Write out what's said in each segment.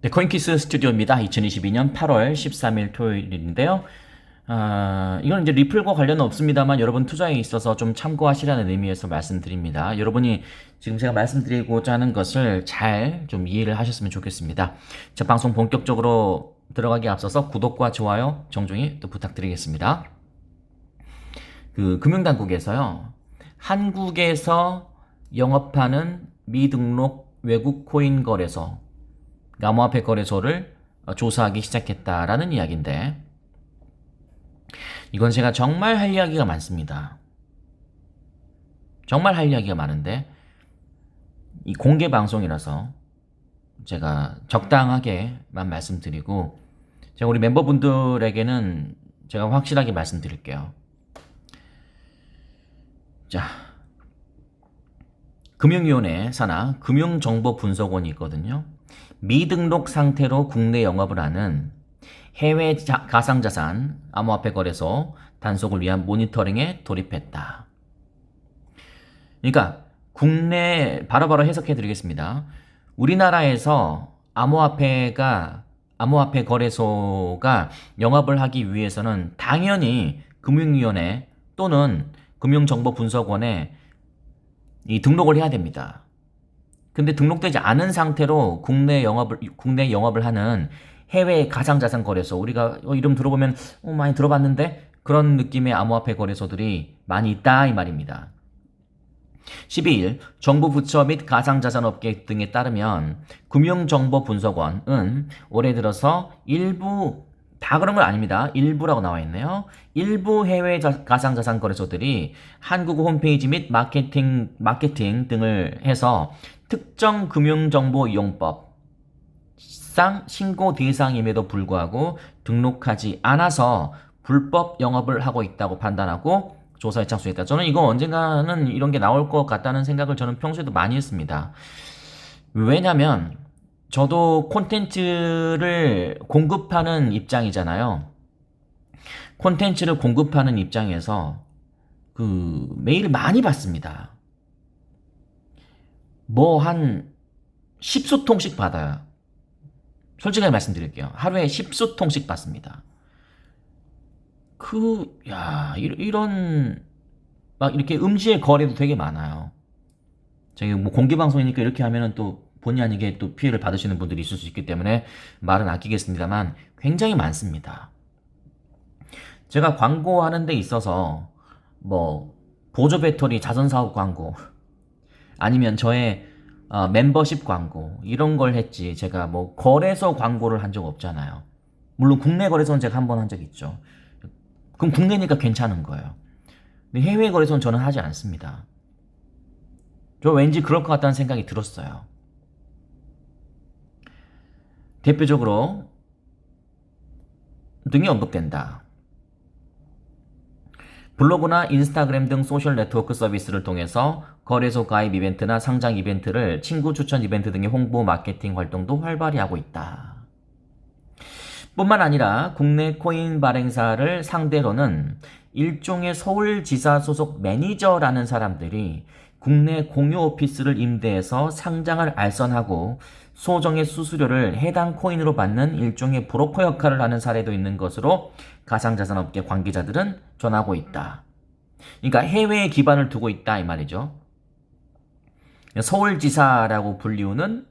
네, 코인키스 스튜디오입니다. 2022년 8월 13일 토요일인데요. 이건 이제 리플과 관련은 없습니다만 여러분 투자에 있어서 좀 참고하시라는 의미에서 말씀드립니다. 여러분이 지금 제가 말씀드리고자 하는 것을 잘 좀 이해를 하셨으면 좋겠습니다. 자, 방송 본격적으로 들어가기 앞서서 구독과 좋아요 정중히 또 부탁드리겠습니다. 금융당국에서요, 한국에서 영업하는 미등록 외국 코인 거래소, 암호화폐 거래소를 조사하기 시작했다라는 이야기인데, 이건 제가 정말 할 이야기가 많습니다. 정말 할 이야기가 많은데, 이 공개 방송이라서 제가 적당하게만 말씀드리고, 제가 우리 멤버분들에게는 제가 확실하게 말씀드릴게요. 자, 금융위원회 산하 금융정보분석원이 있거든요. 미등록 상태로 국내 영업을 하는 해외 가상자산 암호화폐 거래소 단속을 위한 모니터링에 돌입했다. 그러니까 국내 바로바로 해석해 드리겠습니다. 우리나라에서 암호화폐 거래소가 영업을 하기 위해서는 당연히 금융위원회 또는 금융정보분석원에 이 등록을 해야 됩니다. 근데 등록되지 않은 상태로 국내 영업을 하는 해외 가상자산 거래소, 우리가 이름 들어보면 많이 들어봤는데 그런 느낌의 암호화폐 거래소들이 많이 있다 이 말입니다. 12일 정부 부처 및 가상자산업계 등에 따르면 금융정보분석원은 올해 들어서 일부, 다 그런 건 아닙니다. 일부라고 나와 있네요. 일부 해외 가상자산 거래소들이 한국 홈페이지 및 마케팅 등을 해서 특정 금융정보 이용법상 신고 대상임에도 불구하고 등록하지 않아서 불법 영업을 하고 있다고 판단하고 조사에 착수했다. 저는 이거 언젠가는 이런 게 나올 것 같다는 생각을 저는 평소에도 많이 했습니다. 왜냐면 저도 콘텐츠를 공급하는 입장이잖아요. 콘텐츠를 공급하는 입장에서 메일을 많이 받습니다. 뭐 한 10수통씩 받아요. 솔직하게 말씀드릴게요. 하루에 10수통씩 받습니다. 이런 막 이렇게 음지의 거래도 되게 많아요. 저기 뭐 공개 방송이니까 이렇게 하면은 또 본의 아니게 또 피해를 받으시는 분들이 있을 수 있기 때문에 말은 아끼겠습니다만 굉장히 많습니다. 제가 광고하는 데 있어서 뭐 보조 배터리 자선 사업 광고 아니면 저의 멤버십 광고 이런 걸 했지, 제가 뭐 거래소 광고를 한 적 없잖아요. 물론 국내 거래소는 제가 한 번 한 적 있죠. 그럼 국내니까 괜찮은 거예요. 근데 해외 거래소는 저는 하지 않습니다. 저 왠지 그럴 것 같다는 생각이 들었어요. 대표적으로 등이 언급된다. 블로그나 인스타그램 등 소셜 네트워크 서비스를 통해서 거래소 가입 이벤트나 상장 이벤트를 친구 추천 이벤트 등의 홍보 마케팅 활동도 활발히 하고 있다. 뿐만 아니라 국내 코인 발행사를 상대로는 일종의 서울지사 소속 매니저라는 사람들이 국내 공유 오피스를 임대해서 상장을 알선하고 소정의 수수료를 해당 코인으로 받는 일종의 브로커 역할을 하는 사례도 있는 것으로 가상자산업계 관계자들은 전하고 있다. 그러니까 해외에 기반을 두고 있다 이 말이죠. 서울지사라고 불리우는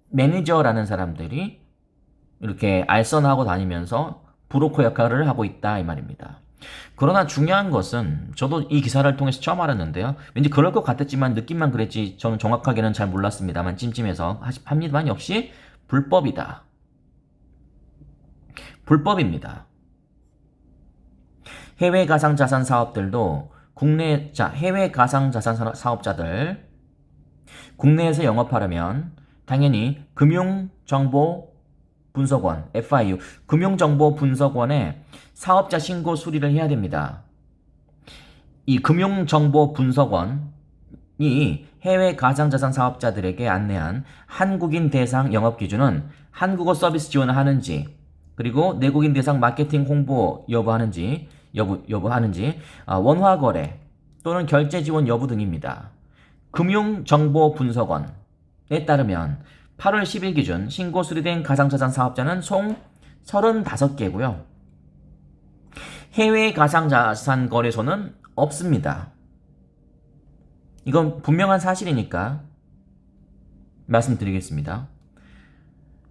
매니저라는 사람들이 이렇게 알선하고 다니면서 브로커 역할을 하고 있다 이 말입니다. 그러나 중요한 것은, 저도 이 기사를 통해서 처음 알았는데요. 왠지 그럴 것 같았지만 느낌만 그랬지 저는 정확하게는 잘 몰랐습니다만 찜찜해서 합니다만 역시 불법이다. 불법입니다. 해외 가상자산 사업들도 해외 가상자산 사업자들 국내에서 영업하려면 당연히 금융정보분석원, FIU, 금융정보분석원에 사업자 신고 수리를 해야 됩니다. 이 금융정보분석원이 해외 가상자산 사업자들에게 안내한 한국인 대상 영업 기준은 한국어 서비스 지원을 하는지, 그리고 내국인 대상 마케팅 홍보 여부하는지, 원화 거래 또는 결제 지원 여부 등입니다. 금융정보분석원에 따르면 8월 10일 기준 신고 수리된 가상자산 사업자는 총 35개고요. 해외 가상자산 거래소는 없습니다. 이건 분명한 사실이니까 말씀드리겠습니다.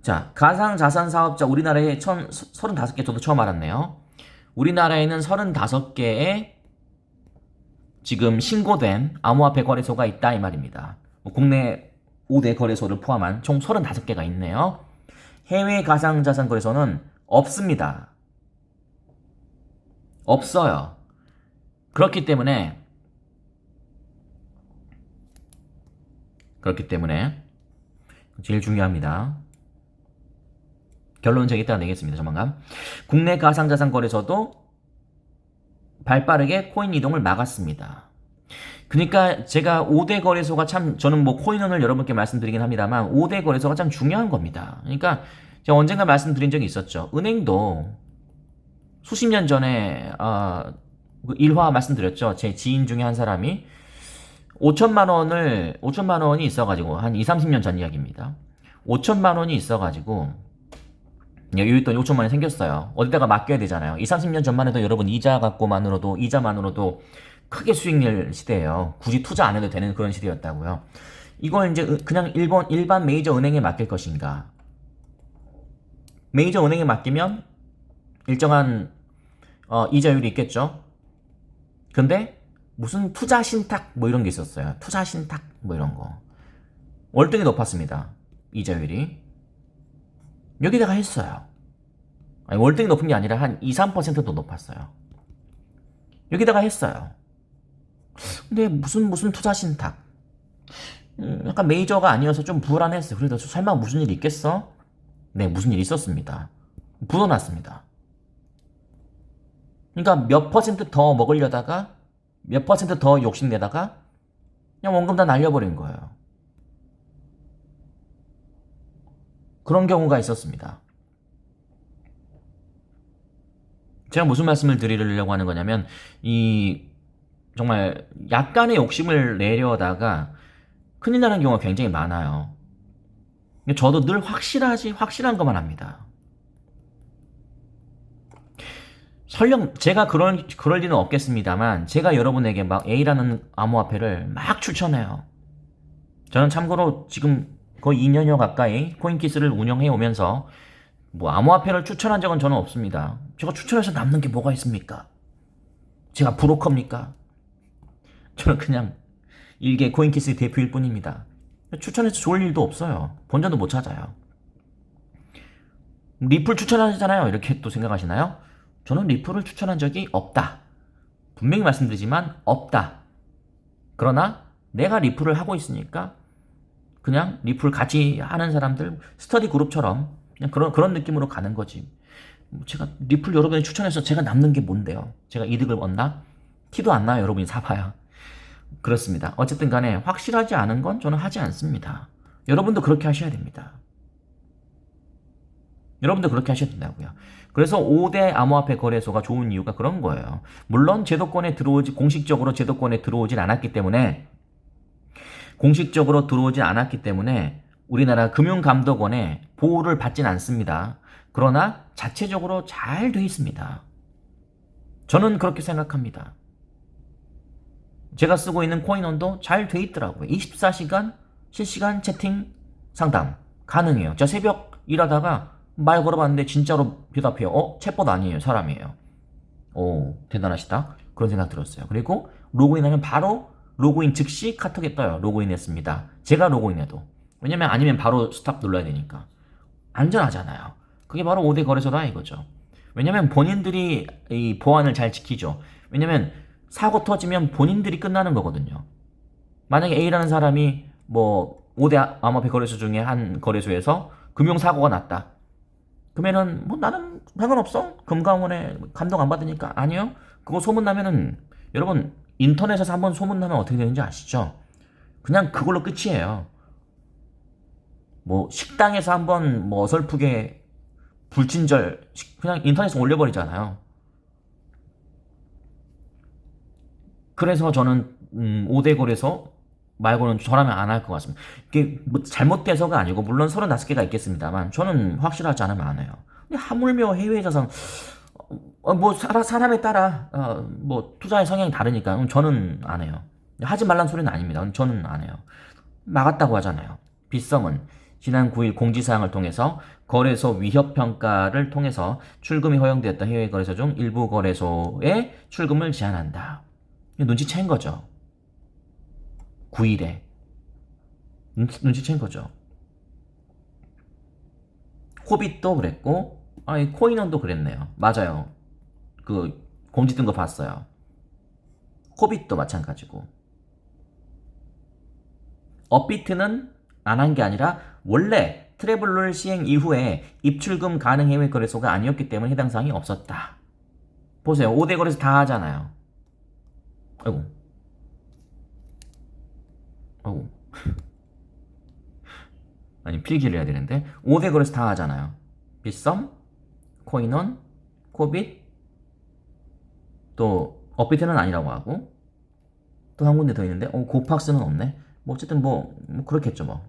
자, 가상자산 사업자 우리나라에 35개 저도 처음 알았네요. 우리나라에는 35개의 지금 신고된 암호화폐 거래소가 있다 이 말입니다. 국내 5대 거래소를 포함한 총 35개가 있네요. 해외 가상자산 거래소는 없습니다. 없어요. 그렇기 때문에 제일 중요합니다. 결론 제가 이따가 내겠습니다. 조만간. 국내 가상자산 거래소도 발빠르게 코인 이동을 막았습니다. 그러니까 제가 5대 거래소가 참, 저는 뭐 코인원을 여러분께 말씀드리긴 합니다만 5대 거래소가 참 중요한 겁니다. 그러니까 제가 언젠가 말씀드린 적이 있었죠. 은행도 수십 년 전에 일화 말씀드렸죠. 제 지인 중에 한 사람이 5천만 원이 있어가지고 한 2, 30년 전 이야기입니다. 5천만 원이 있어가지고 여유 있더니 5천만 원이 생겼어요. 어디다가 맡겨야 되잖아요. 2, 30년 전만 해도 여러분 이자만으로도 크게 수익 낼 시대예요. 굳이 투자 안 해도 되는 그런 시대였다고요. 이걸 이제 그냥 일반 메이저 은행에 맡길 것인가? 메이저 은행에 맡기면 일정한 이자율이 있겠죠. 근데 무슨 투자 신탁 뭐 이런 게 있었어요. 투자 신탁 뭐 이런 거. 월등히 높았습니다. 이자율이. 여기다가 했어요. 아니, 월등히 높은 게 아니라 한 2, 3%도 높았어요. 여기다가 했어요. 근데 무슨 투자 신탁. 약간 메이저가 아니어서 좀 불안했어요. 그래도 설마 무슨 일이 있겠어? 네, 무슨 일이 있었습니다. 불어났습니다. 그러니까 몇 퍼센트 더 먹으려다가 몇 퍼센트 더 욕심내다가 그냥 원금 다 날려버린 거예요. 그런 경우가 있었습니다. 제가 무슨 말씀을 드리려고 하는 거냐면 정말 약간의 욕심을 내려다가 큰일 나는 경우가 굉장히 많아요. 저도 늘 확실한 것만 합니다. 설령 제가 그럴 리는 없겠습니다만 제가 여러분에게 막 A라는 암호화폐를 막 추천해요. 저는 참고로 지금 거의 2년여 가까이 코인키스를 운영해 오면서 뭐 암호화폐를 추천한 적은 저는 없습니다. 제가 추천해서 남는 게 뭐가 있습니까? 제가 브로커입니까? 저는 그냥 일개 코인키스 대표일 뿐입니다. 추천해서 좋을 일도 없어요. 본전도 못 찾아요. 리플 추천하시잖아요. 이렇게 또 생각하시나요? 저는 리플을 추천한 적이 없다. 분명히 말씀드리지만 없다. 그러나 내가 리플을 하고 있으니까 그냥 리플 같이 하는 사람들 스터디 그룹처럼 그냥 그런 느낌으로 가는 거지. 제가 리플 여러분이 추천해서 제가 남는 게 뭔데요? 제가 이득을 얻나? 티도 안 나요. 여러분이 사봐야. 그렇습니다. 어쨌든 간에 확실하지 않은 건 저는 하지 않습니다. 여러분도 그렇게 하셔야 됩니다. 여러분도 그렇게 하셔야 된다고요. 그래서 5대 암호화폐 거래소가 좋은 이유가 그런 거예요. 물론 공식적으로 제도권에 들어오진 않았기 때문에 우리나라 금융감독원의 보호를 받진 않습니다. 그러나 자체적으로 잘 돼 있습니다. 저는 그렇게 생각합니다. 제가 쓰고 있는 코인원도 잘 돼 있더라고요. 24시간 실시간 채팅 상담 가능해요. 제가 새벽 일하다가 말 걸어봤는데 진짜로 대답해요. 챗봇 아니에요. 사람이에요. 오, 대단하시다. 그런 생각 들었어요. 그리고 로그인하면 바로 로그인 즉시 카톡에 떠요. 로그인했습니다. 제가 로그인해도. 왜냐면 아니면 바로 스탑 눌러야 되니까. 안전하잖아요. 그게 바로 5대 거래소다 이거죠. 왜냐면 본인들이 이 보안을 잘 지키죠. 왜냐면 사고 터지면 본인들이 끝나는 거거든요. 만약에 A라는 사람이 뭐 5대 암호화폐 거래소 중에 한 거래소에서 금융사고가 났다. 그러면은 뭐 나는 상관없어. 금감원에 감독 안 받으니까. 아니요. 그거 소문나면은 여러분 인터넷에서 한번 소문나면 어떻게 되는지 아시죠? 그냥 그걸로 끝이에요. 뭐 식당에서 한번 뭐 어설프게 불친절 그냥 인터넷에 올려버리잖아요. 그래서 저는 5대 거래소 말고는 저라면 안 할 것 같습니다. 이게 뭐 잘못돼서가 아니고 물론 35개가 있겠습니다만 저는 확실하지 않으면 안 해요. 근데 하물며 해외 자산 뭐 사람에 따라 뭐 투자의 성향이 다르니까 저는 안 해요. 하지 말란 소리는 아닙니다. 저는 안 해요. 막았다고 하잖아요. 빗썸은 지난 9일 공지사항을 통해서 거래소 위협평가를 통해서 출금이 허용되었던 해외 거래소 중 일부 거래소에 출금을 제한한다. 눈치챈 거죠. 9일에 눈치챈 거죠. 코빗도 그랬고 코인원도 그랬네요. 맞아요. 그 공지 뜬 거 봤어요. 코빗도 마찬가지고. 업비트는 안 한 게 아니라 원래 트래블룰 시행 이후에 입출금 가능 해외 거래소가 아니었기 때문에 해당 사항이 없었다. 보세요. 5대 거래소 다 하잖아요. 아이고. 아니 필기를 해야 되는데 5대 거래소 다 하잖아요. 빗썸, 코인원, 코빗, 또 업비트는 아니라고 하고 또 한 군데 더 있는데 고팍스는 없네. 뭐 어쨌든 뭐 그렇겠죠 뭐.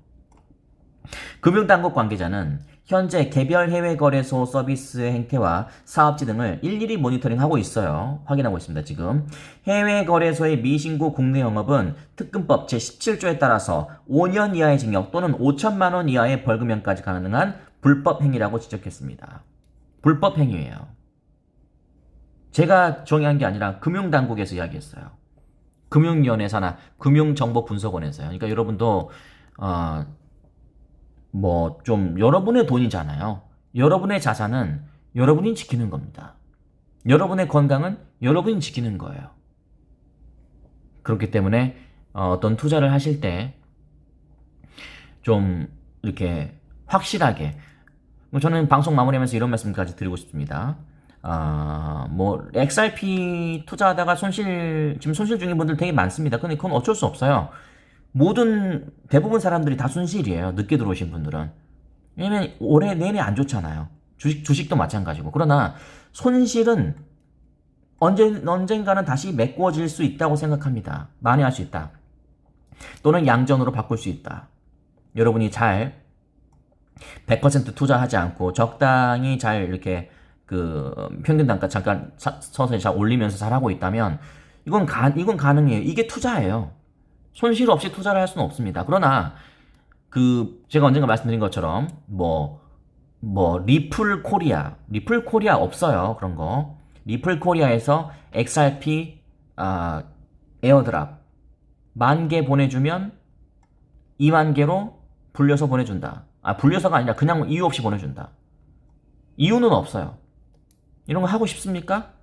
금융당국 관계자는 현재 개별 해외 거래소 서비스의 행태와 사업지 등을 일일이 모니터링하고 있어요. 확인하고 있습니다. 지금 해외 거래소의 미신고 국내 영업은 특금법 제17조에 따라서 5년 이하의 징역 또는 5천만 원 이하의 벌금형까지 가능한 불법 행위라고 지적했습니다. 불법 행위예요. 제가 정의한 게 아니라 금융당국에서 이야기했어요. 금융위원회 산하 금융정보분석원에서요. 그러니까 여러분도 뭐 좀 여러분의 돈이잖아요. 여러분의 자산은 여러분이 지키는 겁니다. 여러분의 건강은 여러분이 지키는 거예요. 그렇기 때문에 어떤 투자를 하실 때 좀 이렇게 확실하게 저는 방송 마무리하면서 이런 말씀까지 드리고 싶습니다. 뭐 XRP 투자하다가 지금 손실 중인 분들 되게 많습니다. 근데 그건 어쩔 수 없어요. 대부분 사람들이 다 손실이에요. 늦게 들어오신 분들은. 왜냐면 올해 내내 안 좋잖아요. 주식도 마찬가지고. 그러나 손실은 언젠가는 다시 메꿔질 수 있다고 생각합니다. 만회할 수 있다. 또는 양전으로 바꿀 수 있다. 여러분이 잘 100% 투자하지 않고 적당히 잘 이렇게 그 평균 단가 잠깐 서서히 잘 올리면서 잘하고 있다면 이건 가능해요. 이게 투자예요. 손실 없이 투자를 할 수는 없습니다. 그러나 제가 언젠가 말씀드린 것처럼 리플 코리아 없어요. 그런 거. 리플 코리아에서 XRP 에어드랍 10,000개 보내주면 20,000개로 불려서 보내준다. 불려서가 아니라 그냥 이유 없이 보내준다. 이유는 없어요. 이런 거 하고 싶습니까?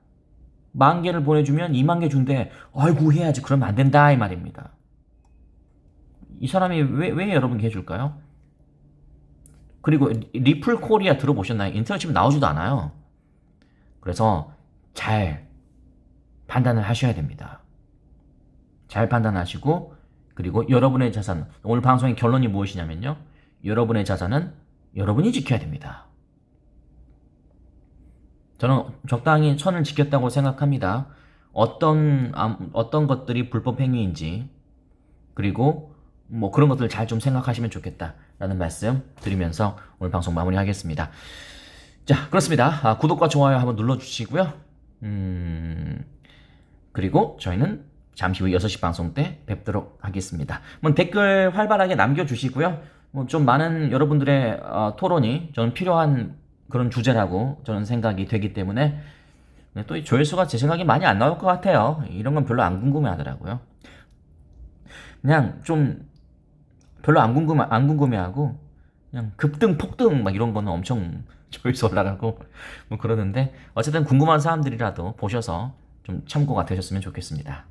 10,000개를 보내주면 20,000개 준대. 아이고 해야지. 그러면 안 된다 이 말입니다. 이 사람이 왜 여러분께 해줄까요? 그리고 리플 코리아 들어보셨나요? 인터넷 치면 나오지도 않아요. 그래서 잘 판단을 하셔야 됩니다. 잘 판단하시고 그리고 여러분의 자산, 오늘 방송의 결론이 무엇이냐면요. 여러분의 자산은 여러분이 지켜야 됩니다. 저는 적당히 선을 지켰다고 생각합니다. 어떤 것들이 불법 행위인지 그리고 뭐 그런 것들 잘 좀 생각하시면 좋겠다라는 말씀 드리면서 오늘 방송 마무리하겠습니다. 자, 그렇습니다. 구독과 좋아요 한번 눌러주시고요. 그리고 저희는 잠시 후 6시 방송 때 뵙도록 하겠습니다. 댓글 활발하게 남겨주시고요. 좀 많은 여러분들의 토론이 저는 필요한 그런 주제라고 저는 생각이 되기 때문에 또 이 조회수가 제 생각에 많이 안 나올 것 같아요. 이런 건 별로 안 궁금해 하더라고요. 그냥 좀 별로 안 궁금해하고 그냥 급등 폭등 막 이런 거는 엄청 조회수 올라가고 뭐 그러는데 어쨌든 궁금한 사람들이라도 보셔서 좀 참고가 되셨으면 좋겠습니다.